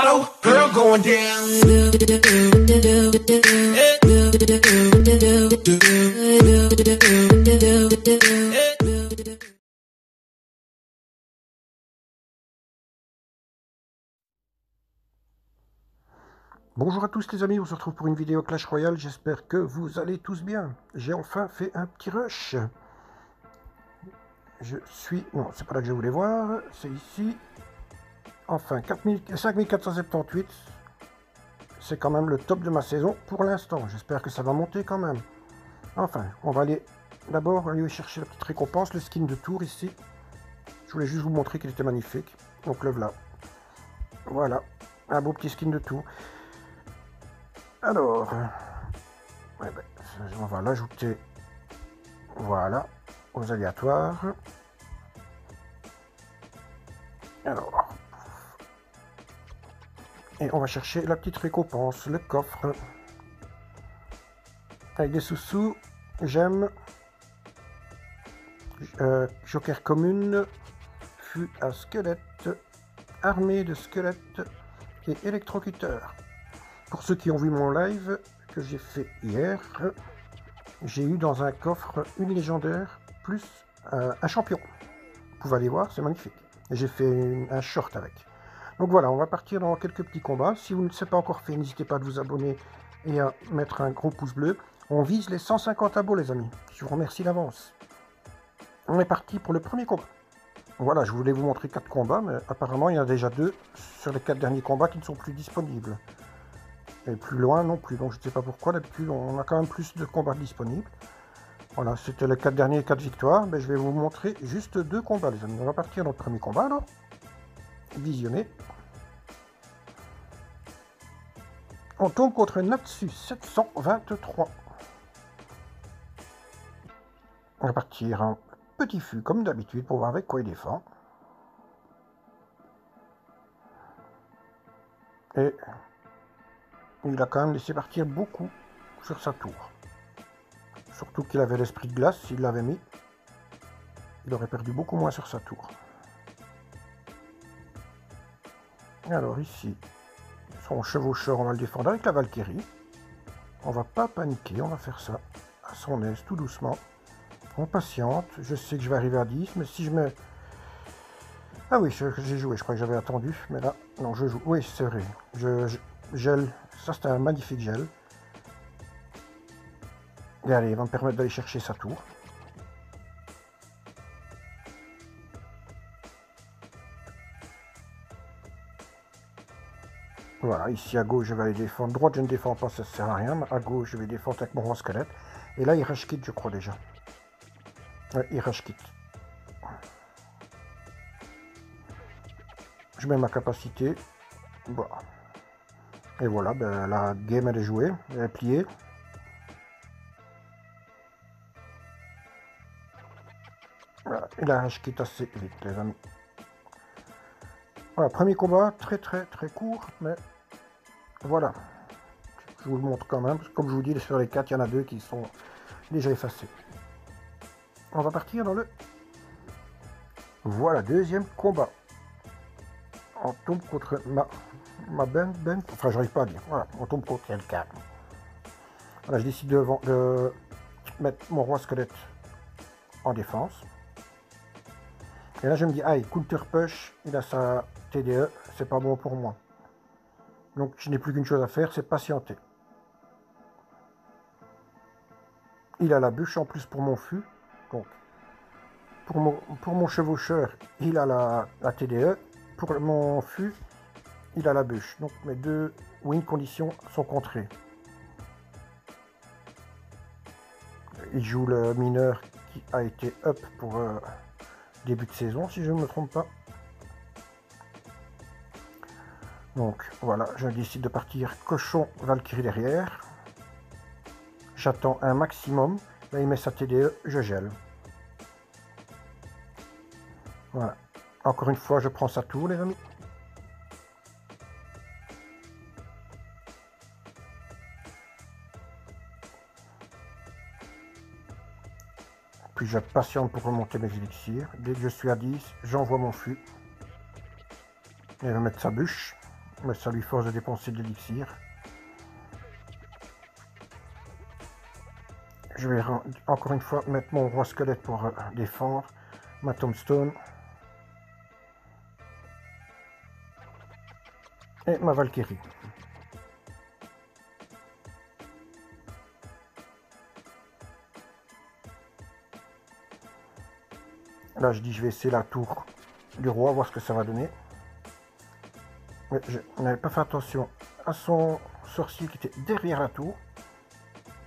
bottle, girl going down. Bonjour à tous les amis, on se retrouve pour une vidéo Clash Royale, j'espère que vous allez tous bien. J'ai enfin fait un petit rush. Non, c'est pas là que je voulais voir, c'est ici. Enfin, 5478, c'est quand même le top de ma saison pour l'instant. J'espère que ça va monter quand même. Enfin, on va aller d'abord aller chercher la petite récompense, le skin de tour ici. Je voulais juste vous montrer qu'il était magnifique. Donc le voilà. Voilà, un beau petit skin de tour. Alors, on va l'ajouter, voilà, aux aléatoires. Alors, et on va chercher la petite récompense, le coffre, avec des sous-sous, gemmes, joker commune, fût à squelette, armée de squelettes et électrocuteur. Pour ceux qui ont vu mon live que j'ai fait hier, j'ai eu dans un coffre une légendaire plus un champion. Vous pouvez aller voir, c'est magnifique. J'ai fait un short avec. Donc voilà, on va partir dans quelques petits combats. Si vous ne l'avez pas encore fait, n'hésitez pas à vous abonner et à mettre un gros pouce bleu. On vise les 150 abos les amis. Je vous remercie d'avance. On est parti pour le premier combat. Voilà, je voulais vous montrer 4 combats, mais apparemment il y en a déjà 2 sur les 4 derniers combats qui ne sont plus disponibles. Et plus loin non plus, donc je ne sais pas pourquoi, d'habitude on a quand même plus de combats disponibles. Voilà, c'était les 4 derniers 4 victoires, mais je vais vous montrer juste 2 combats les amis. On va partir dans le premier combat alors. Visionner. On tombe contre Natsu 723. On va partir en petit fût comme d'habitude pour voir avec quoi il défend. Et il a quand même laissé partir beaucoup sur sa tour. Surtout qu'il avait l'esprit de glace, s'il l'avait mis, il aurait perdu beaucoup moins sur sa tour. Alors ici, son chevaucheur, on va le défendre avec la Valkyrie. On va pas paniquer, on va faire ça à son aise, tout doucement. On patiente, je sais que je vais arriver à 10, mais si je mets... Ah oui, j'ai joué, je crois que j'avais attendu, mais là, non, je joue. Oui, c'est vrai, gèle, ça c'est un magnifique gel. Et allez, il va me permettre d'aller chercher sa tour. Voilà, ici à gauche, je vais aller défendre. Droite, je ne défends pas, ça ne sert à rien. Mais à gauche, je vais défendre avec mon roi squelette. Et là, il rage quitte, je crois déjà. Ouais, il rage quitte. Je mets ma capacité. Voilà. Et voilà, ben, la game, elle est jouée. Elle est pliée. Voilà, il a rage quitte assez vite, les amis. Voilà, premier combat, très court, mais voilà. Je vous le montre quand même, parce que comme je vous dis, sur les 4, il y en a 2 qui sont déjà effacés. On va partir dans le... Voilà, deuxième combat. On tombe contre ma Ben, enfin j'arrive pas à dire, voilà, on tombe contre quelqu'un. Voilà, je décide de mettre mon roi squelette en défense. Et là je me dis, aïe, counter push, il a sa TDE, c'est pas bon pour moi. Donc je n'ai plus qu'une chose à faire, c'est patienter. Il a la bûche en plus pour mon fût. Donc pour mon chevaucheur, il a la TDE. Pour mon fût, il a la bûche. Donc mes deux win conditions sont contrées. Il joue le mineur qui a été up pour début de saison, si je ne me trompe pas. Donc voilà, je décide de partir cochon Valkyrie derrière. J'attends un maximum. Là, il met sa TDE, je gèle. Voilà. Encore une fois, je prends sa tour, les amis. Puis je patiente pour remonter mes élixirs. Dès que je suis à 10, j'envoie mon fût. Il va mettre sa bûche. Mais ça lui force de dépenser de l'élixir. Je vais encore une fois mettre mon roi squelette pour défendre ma tombstone. Et ma Valkyrie. Là, je dis, je vais essayer la tour du roi, voir ce que ça va donner. Mais je n'avais pas fait attention à son sorcier qui était derrière la tour.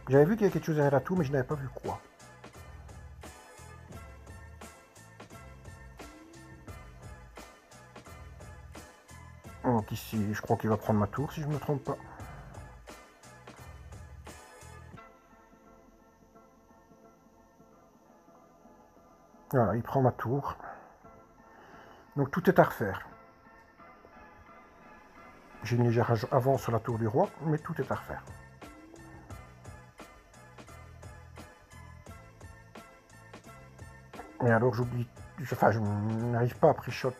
J'avais vu qu'il y avait quelque chose derrière la tour, mais je n'avais pas vu quoi. Donc ici, je crois qu'il va prendre ma tour, si je ne me trompe pas. Voilà, il prend ma tour. Donc tout est à refaire. J'ai une légère avance sur la tour du roi, mais tout est à refaire. Et alors j'oublie, enfin je n'arrive pas à pre-shot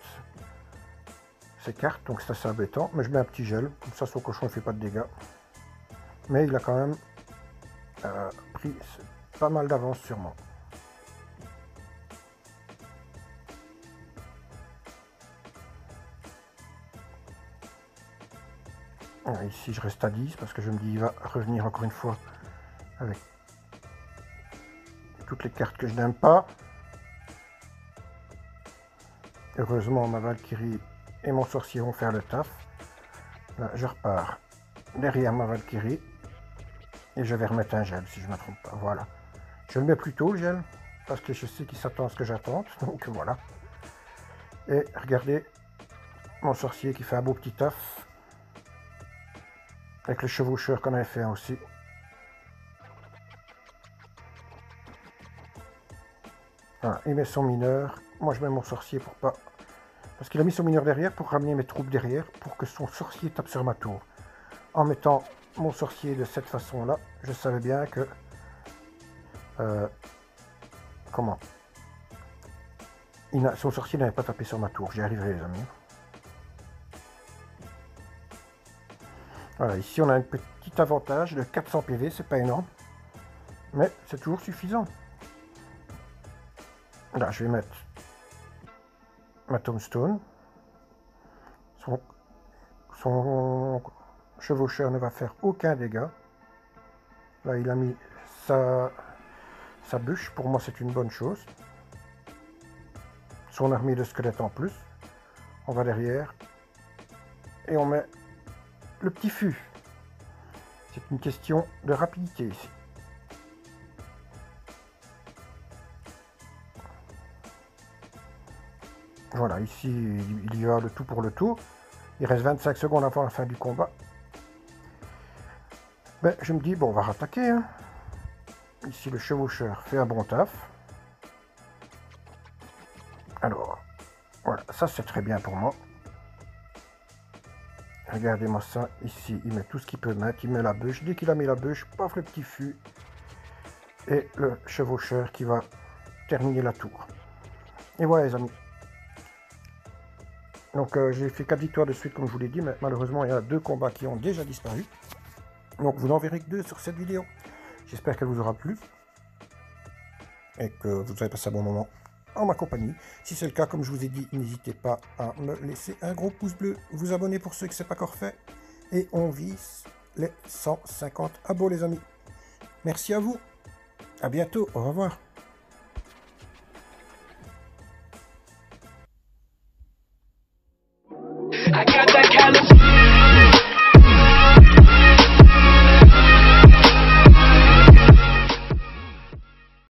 ces cartes, donc c'est assez embêtant. Mais je mets un petit gel, comme ça son cochon ne fait pas de dégâts. Mais il a quand même pris pas mal d'avance sur moi. Alors ici je reste à 10 parce que je me dis il va revenir encore une fois avec toutes les cartes que je n'aime pas. Heureusement ma Valkyrie et mon sorcier vont faire le taf. Là je repars derrière ma Valkyrie et je vais remettre un gel si je ne me trompe pas. Voilà. Je le mets plus tôt le gel parce que je sais qu'il s'attend à ce que j'attende. Donc voilà. Et regardez mon sorcier qui fait un beau petit taf. Avec le chevaucheur qu'on avait fait aussi. Voilà, il met son mineur. Moi je mets mon sorcier pour pas... Parce qu'il a mis son mineur derrière pour ramener mes troupes derrière. Pour que son sorcier tape sur ma tour. En mettant mon sorcier de cette façon-là, je savais bien que... comment son sorcier n'avait pas tapé sur ma tour. J'y arriverai les amis. Voilà, ici on a un petit avantage de 400 PV, c'est pas énorme, mais c'est toujours suffisant. Là, je vais mettre ma tombstone. Son chevaucheur ne va faire aucun dégât. Là, il a mis sa bûche, pour moi c'est une bonne chose. Son armée de squelettes en plus. On va derrière et on met le petit fût. C'est une question de rapidité ici. Voilà, ici il y va le tout pour le tout. Il reste 25 secondes avant la fin du combat. Ben, je me dis, bon, on va rattaquer. Hein. Ici le chevaucheur fait un bon taf. Alors, voilà, ça c'est très bien pour moi. Regardez-moi ça, ici, il met tout ce qu'il peut mettre, il met la bûche. Dès qu'il a mis la bûche, paf, le petit fût. Et le chevaucheur qui va terminer la tour. Et voilà les amis. Donc j'ai fait 4 victoires de suite comme je vous l'ai dit, mais malheureusement il y a 2 combats qui ont déjà disparu. Donc vous n'en verrez que 2 sur cette vidéo. J'espère qu'elle vous aura plu. Et que vous avez passé un bon moment en ma compagnie. Si c'est le cas, comme je vous ai dit, n'hésitez pas à me laisser un gros pouce bleu, vous abonner pour ceux que ce n'est pas encore fait. Et on vise les 150 abos les amis. Merci à vous. À bientôt. Au revoir. I got that kind of